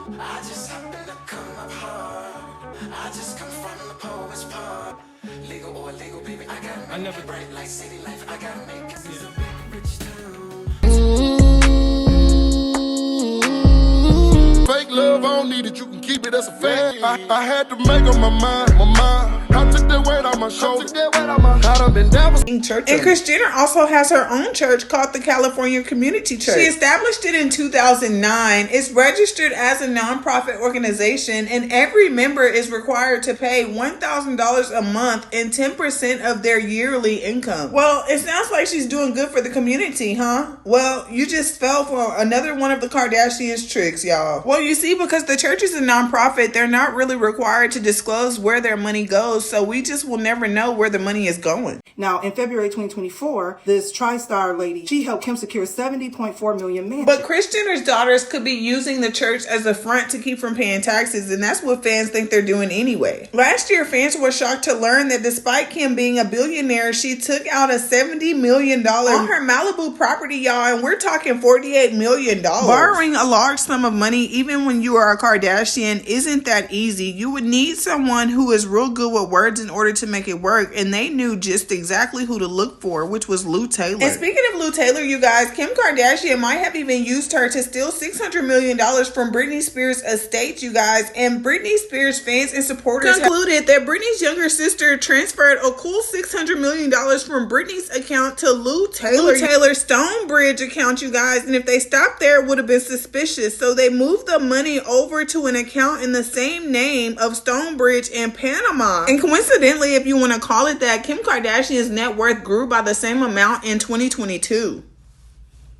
I just happen to come up hard. I just come from the poet's part. Legal or illegal, baby, I gotta make it bright like city life. I gotta make it. This is a big rich town. Fake love, I don't need it, you can keep it, that's a fact. I had to make up my mind. I took that weight on my shoulders. I done been down for church. And Kris Jenner also has her own church called the California Community Church. She established it in 2009. It's registered as a nonprofit organization, and every member is required to pay $1,000 a month and 10% of their yearly income. Well, it sounds like she's doing good for the community, huh? Well, you just fell for another one of the Kardashians' tricks, y'all. Well, you see, because the church is a nonprofit, they're not really required to disclose where their money goes, so we just will never know where the money is going. Now, in February 2024, this TriStar lady, she helped Kim secure $70.4 million mansion. But Kris Jenner's daughters could be using the church as a front to keep from paying taxes, and that's what fans think they're doing anyway. Last year, fans were shocked to learn that despite Kim being a billionaire, she took out a $70 million on her Malibu property, y'all, and we're talking $48 million. Borrowing a large sum of money, even when you are a Kardashian, isn't that easy. You would need someone who is real good with words in order to make it work, and they knew just exactly who to look for, which was Lou Taylor. And speaking of Lou Taylor, you guys, Kim Kardashian might have even used her to steal $600 million from Britney Spears' estate, you guys. And Britney Spears fans and supporters concluded that Britney's younger sister transferred a cool $600 million from Britney's account to Lou Taylor's Stonebridge account, you guys. And if they stopped there, it would have been suspicious. So they moved the money over to an account in the same name of Stonebridge in Panama. And coincidentally, if you want to call it that, Kim Kardashian's net worth grew by the same amount in 2022.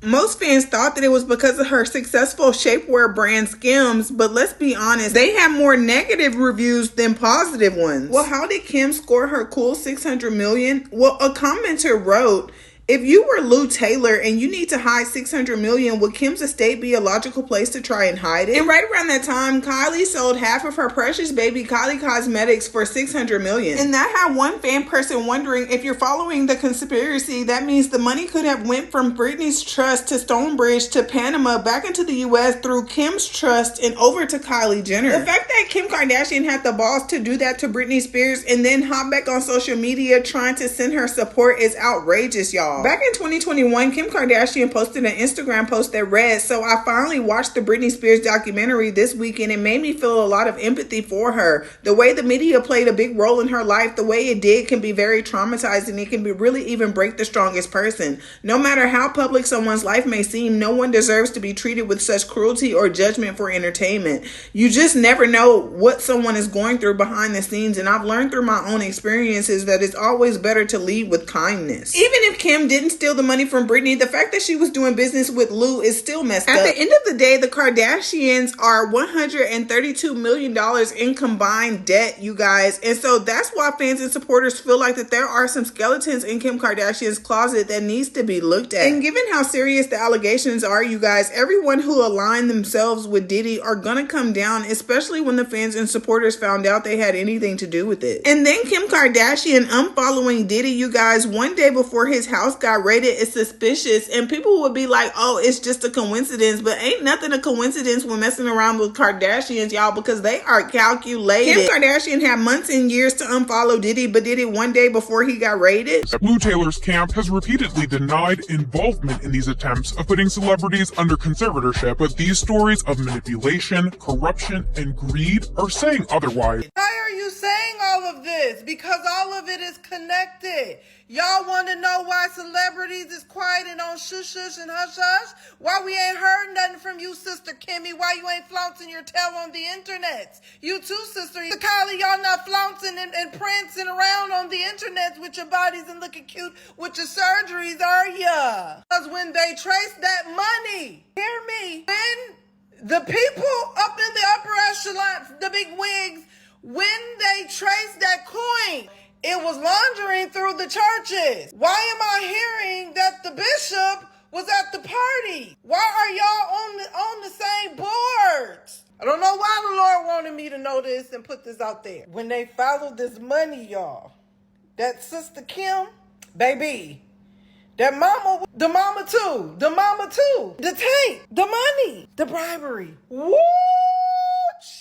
Most fans thought that it was because of her successful shapewear brand Skims, but let's be honest, they have more negative reviews than positive ones. Well, how did Kim score her cool $600 million? Well, a commenter wrote, if you were Lou Taylor and you need to hide $600 million, would Kim's estate be a logical place to try and hide it? And right around that time, Kylie sold half of her precious baby Kylie Cosmetics for $600 million. And that had one fan person wondering, if you're following the conspiracy, that means the money could have went from Britney's trust to Stonebridge to Panama back into the US through Kim's trust and over to Kylie Jenner. The fact that Kim Kardashian had the balls to do that to Britney Spears and then hop back on social media trying to send her support is outrageous, y'all. Back in 2021, Kim Kardashian posted an Instagram post that read, so I finally watched the Britney Spears documentary this week and it made me feel a lot of empathy for her. The way the media played a big role in her life, the way it did can be very traumatizing. It can be really even break the strongest person. No matter how public someone's life may seem, no one deserves to be treated with such cruelty or judgment for entertainment. You just never know what someone is going through behind the scenes, and I've learned through my own experiences that it's always better to lead with kindness. Even if Kim didn't steal the money from Britney, the fact that she was doing business with Lou is still messed up. At the end of the day, the Kardashians are $132 million in combined debt, you guys. And so that's why fans and supporters feel like that there are some skeletons in Kim Kardashian's closet that needs to be looked at. And given how serious the allegations are, you guys, everyone who aligned themselves with Diddy are gonna come down, especially when the fans and supporters found out they had anything to do with it. And then Kim Kardashian unfollowing Diddy, you guys, one day before his house got raided is suspicious, and people would be like, oh, it's just a coincidence, but ain't nothing a coincidence when messing around with Kardashians, y'all, because they are calculated. Kim Kardashian had months and years to unfollow Diddy, but did it one day before he got raided. Lou Taylor's camp has repeatedly denied involvement in these attempts of putting celebrities under conservatorship, but these stories of manipulation, corruption, and greed are saying otherwise. Why are you saying all of this? Because all of it is connected. Y'all want to know why celebrities is quiet and on shush shush and hush hush? Why we ain't heard nothing from you, Sister Kimmy? Why you ain't flaunting your tail on the internet? You too, Sister Kylie, y'all not flaunting and prancing around on the internet with your bodies and looking cute with your surgeries, are ya? Because when they trace that money, hear me, when the people up in the upper echelon, the big wigs, when they trace that coin, it was laundering through the churches. Why am I hearing that the bishop was at the party? Why are y'all on the same boards? I don't know why the Lord wanted me to know this and put this out there. When they followed this money, y'all, that Sister Kim, baby, that mama, the mama too, the tank, the money, the bribery. Woo!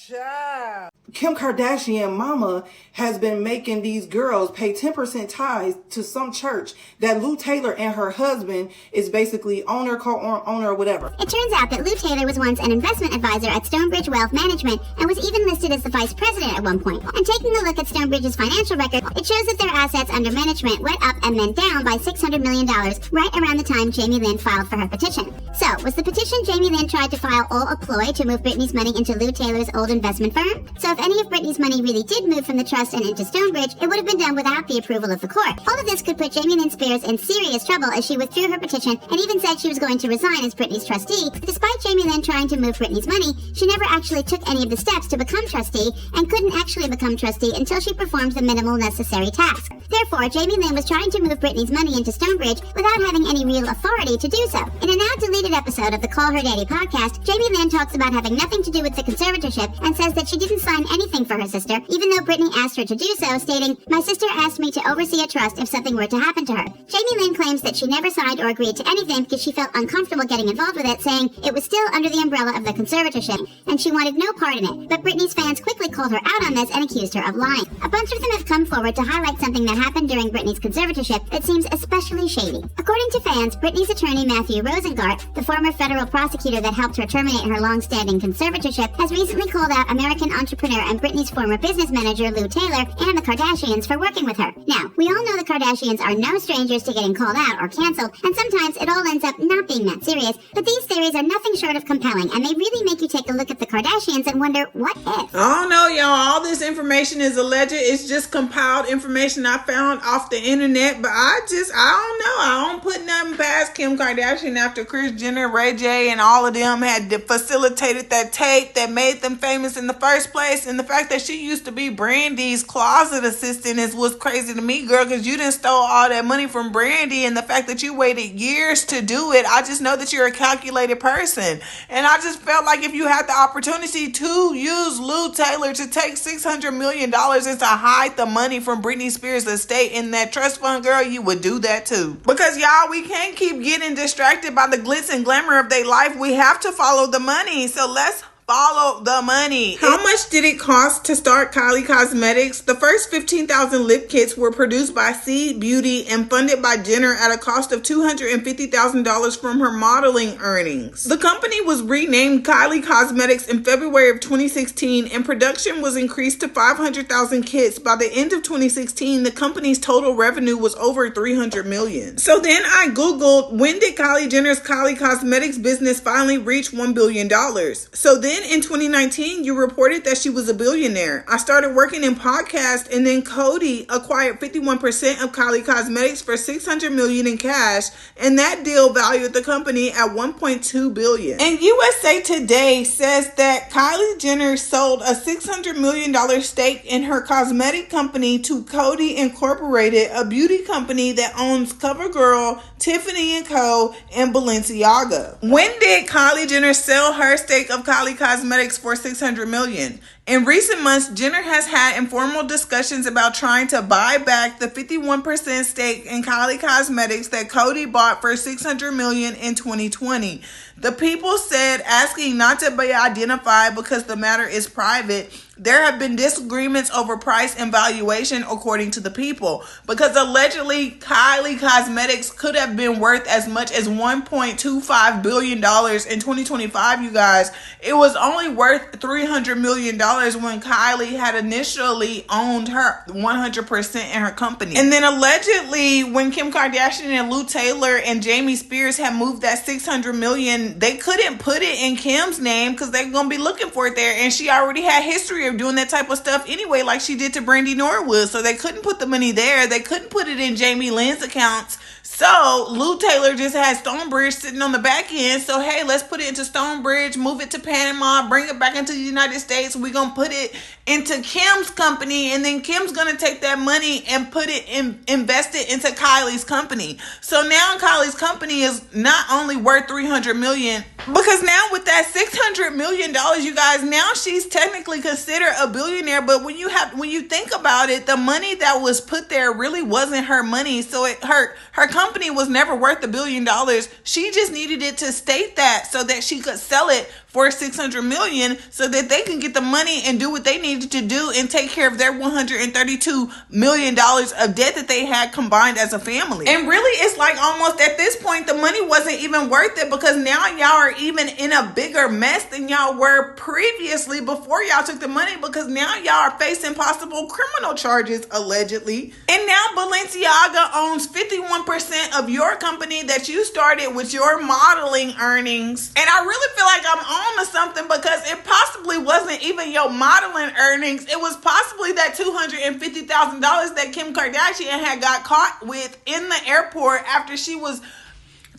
Child. Kim Kardashian mama has been making these girls pay 10% tithes to some church that Lou Taylor and her husband is basically owner, co-owner, or whatever. It turns out that Lou Taylor was once an investment advisor at Stonebridge Wealth Management and was even listed as the vice president at one point. And taking a look at Stonebridge's financial record, it shows that their assets under management went up and then down by $600 million right around the time Jamie Lynn filed for her petition. So, was the petition Jamie Lynn tried to file all a ploy to move Britney's money into Lou Taylor's old investment firm? So if any of Britney's money really did move from the trust and into Stonebridge, it would have been done without the approval of the court. All of this could put Jamie Lynn Spears in serious trouble as she withdrew her petition and even said she was going to resign as Britney's trustee. Despite Jamie Lynn trying to move Britney's money, she never actually took any of the steps to become trustee and couldn't actually become trustee until she performed the minimal necessary task. Therefore, Jamie Lynn was trying to move Britney's money into Stonebridge without having any real authority to do so. In a now deleted episode of the Call Her Daddy podcast, Jamie Lynn talks about having nothing to do with the conservatorship and says that she didn't sign anything for her sister, even though Britney asked her to do so, stating, "My sister asked me to oversee a trust if something were to happen to her." Jamie Lynn claims that she never signed or agreed to anything because she felt uncomfortable getting involved with it, saying it was still under the umbrella of the conservatorship, and she wanted no part in it. But Britney's fans quickly called her out on this and accused her of lying. A bunch of them have come forward to highlight something that happened during Britney's conservatorship that seems especially shady. According to fans, Britney's attorney Matthew Rosengart, the former federal prosecutor that helped her terminate her long-standing conservatorship, has recently called out American entrepreneur and Britney's former business manager Lou Taylor and the Kardashians for working with her. Now, we all know the Kardashians are no strangers to getting called out or canceled, and sometimes it all ends up not being that serious, but these theories are nothing short of compelling, and they really make you take a look at the Kardashians and wonder, what if? I don't know, y'all. All this information is alleged. It's just compiled information I found off the internet, but I don't know. I don't put nothing past Kim Kardashian after Kris Jenner, Ray J, and all of them had facilitated that tape that made them famous in the first place. And the fact that she used to be Brandy's closet assistant is what's crazy to me, girl, because you done stole all that money from Brandy, and the fact that you waited years to do it, I just know that you're a calculated person. And I just felt like if you had the opportunity to use Lou Taylor to take $600 million and to hide the money from Britney Spears' estate in that trust fund, girl, you would do that too. Because y'all, we can't keep getting distracted by the glitz and glamour of their life. We have to follow the money. So let's follow the money. How much did it cost to start Kylie Cosmetics? The first 15,000 lip kits were produced by Seed Beauty and funded by Jenner at a cost of $250,000 from her modeling earnings. The company was renamed Kylie Cosmetics in February of 2016, and production was increased to 500,000 kits. By the end of 2016, the company's total revenue was over $300 million. So then I Googled, when did Kylie Jenner's Kylie Cosmetics business finally reach $1 billion? So then in 2019, you reported that she was a billionaire. I started working in podcast, and then Cody acquired 51% of Kylie Cosmetics for $600 million in cash, and that deal valued the company at $1.2 billion. And USA Today says that Kylie Jenner sold a $600 million stake in her cosmetic company to Cody Incorporated, a beauty company that owns CoverGirl, Tiffany & Co., and Balenciaga. When did Kylie Jenner sell her stake of Kylie Cosmetics for $600 million? In recent months, Jenner has had informal discussions about trying to buy back the 51% stake in Kylie Cosmetics that Cody bought for $600 million in 2020. The People said, asking not to be identified because the matter is private, there have been disagreements over price and valuation, according to the People, because allegedly Kylie Cosmetics could have been worth as much as $1.25 billion in 2025, you guys. It was only worth $300 million when Kylie had initially owned her 100% in her company. And then allegedly, when Kim Kardashian and Lou Taylor and Jamie Spears had moved that $600 million, they couldn't put it in Kim's name because they're going to be looking for it there. And she already had history of doing that type of stuff anyway, like she did to Brandy Norwood. So they couldn't put the money there. They couldn't put it in Jamie Lynn's accounts. So Lou Taylor just had Stonebridge sitting on the back end. So, hey, let's put it into Stonebridge, move it to Panama, bring it back into the United States. We're going to put it into Kim's company, and then Kim's going to take that money and put it invest it into Kylie's company. So now Kylie's company is not only worth $300 million, because now with that $600 million, you guys, now she's technically considered a billionaire. But when you think about it, the money that was put there really wasn't her money. So her company was never worth $1 billion. She just needed it to state that so that she could sell it for $600 million so that they can get the money and do what they needed to do and take care of their $132 million of debt that they had combined as a family. And really, it's like almost at this point, the money wasn't even worth it because now y'all are even in a bigger mess than y'all were previously before y'all took the money, because now y'all are facing possible criminal charges, allegedly. And now Balenciaga owns 51% of your company that you started with your modeling earnings. And I really feel like I'm on to something, because it possibly wasn't even your modeling earnings. It was possibly that $250,000 that Kim Kardashian had got caught with in the airport after she was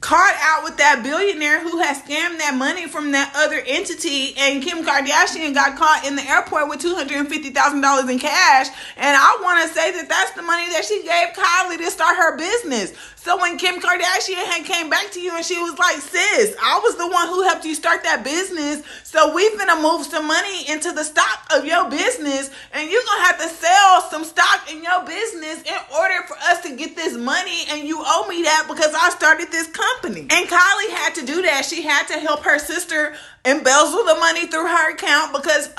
caught out with that billionaire who had scammed that money from that other entity, and Kim Kardashian got caught in the airport with $250,000 in cash. And I want to say that that's the money that she gave Kylie to start her business. So when Kim Kardashian had came back to you and she was like, sis, I was the one who helped you start that business, so we finna move some money into the stock of your business, and you're gonna have to sell some stock in your business in order for us to get this money, and you owe me that because I started this company. And Kylie had to do that. She had to help her sister embezzle the money through her account, because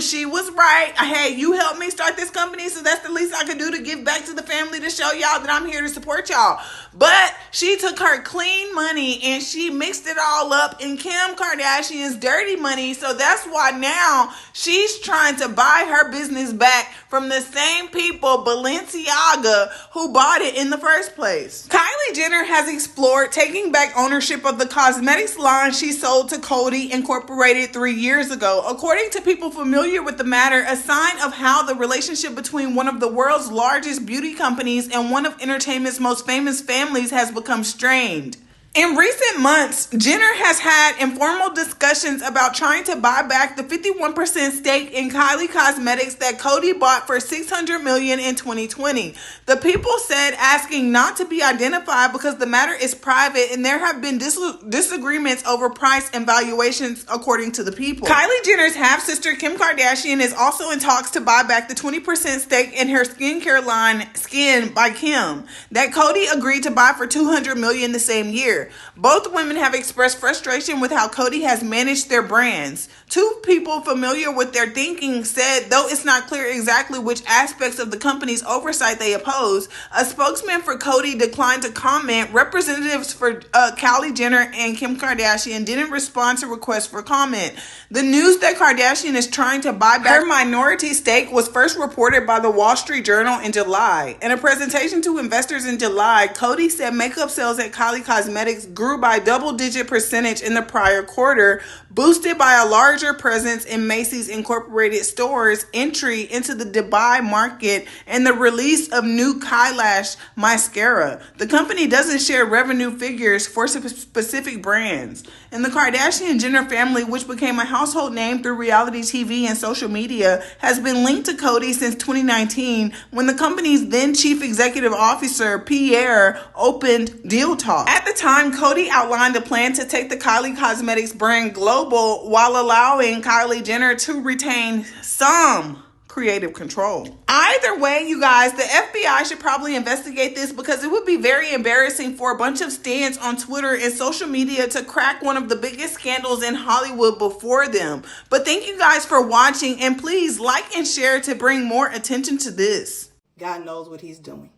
she was right. Hey, you helped me start this company, so that's the least I could do to give back to the family, to show y'all that I'm here to support y'all. But she took her clean money and she mixed it all up in Kim Kardashian's dirty money. So that's why now she's trying to buy her business back from the same people, Balenciaga, who bought it in the first place. Kylie Jenner has explored taking back ownership of the cosmetics line she sold to Khloe Incorporated 3 years ago. According to people familiar with the matter, a sign of how the relationship between one of the world's largest beauty companies and one of entertainment's most famous families has become strained. In recent months, Jenner has had informal discussions about trying to buy back the 51% stake in Kylie Cosmetics that Khloe bought for $600 million in 2020. The people said asking not to be identified because the matter is private and there have been disagreements over price and valuations, according to the people. Kylie Jenner's half-sister Kim Kardashian is also in talks to buy back the 20% stake in her skincare line Skin by Kim that Khloe agreed to buy for $200 million the same year. Both women have expressed frustration with how Khloe has managed their brands. Two people familiar with their thinking said, though it's not clear exactly which aspects of the company's oversight they oppose, a spokesman for Khloe declined to comment. Representatives for Kylie Jenner and Kim Kardashian didn't respond to requests for comment. The news that Kardashian is trying to buy back her minority stake was first reported by the Wall Street Journal in July. In a presentation to investors in July, Khloe said makeup sales at Kylie Cosmetics grew by double-digit percentage in the prior quarter, boosted by a larger presence in Macy's Incorporated stores, entry into the Dubai market, and the release of new Kylash mascara. The company doesn't share revenue figures for specific brands. And the Kardashian-Jenner family, which became a household name through reality TV and social media, has been linked to Khloe since 2019, when the company's then chief executive officer, Pierre, opened deal talk. At the time, Khloe outlined a plan to take the Kylie Cosmetics brand global while allowing Kylie Jenner to retain some creative control. Either way, you guys, the FBI should probably investigate this, because it would be very embarrassing for a bunch of stans on Twitter and social media to crack one of the biggest scandals in Hollywood before them. But thank you guys for watching, and please like and share to bring more attention to this. God knows what he's doing.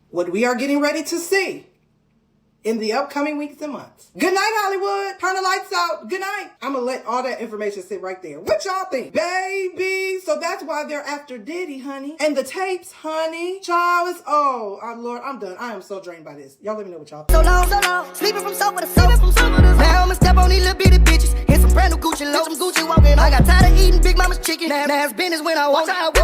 What we are getting ready to see in the upcoming weeks and months. Good night, Hollywood. Turn the lights out. Good night. I'm going to let all that information sit right there. What y'all think? Baby. So that's why they're after Diddy, honey. And the tapes, honey. Child is, oh, Lord, I'm done. I am so drained by this. Y'all let me know what y'all think. So long. Sleeping from sofa to sofa. Now I'ma step on these little bitty bitches. In some brand new Gucci low. Some Gucci walking. I got tired of eating Big Mama's chicken. Now it's business when I walk.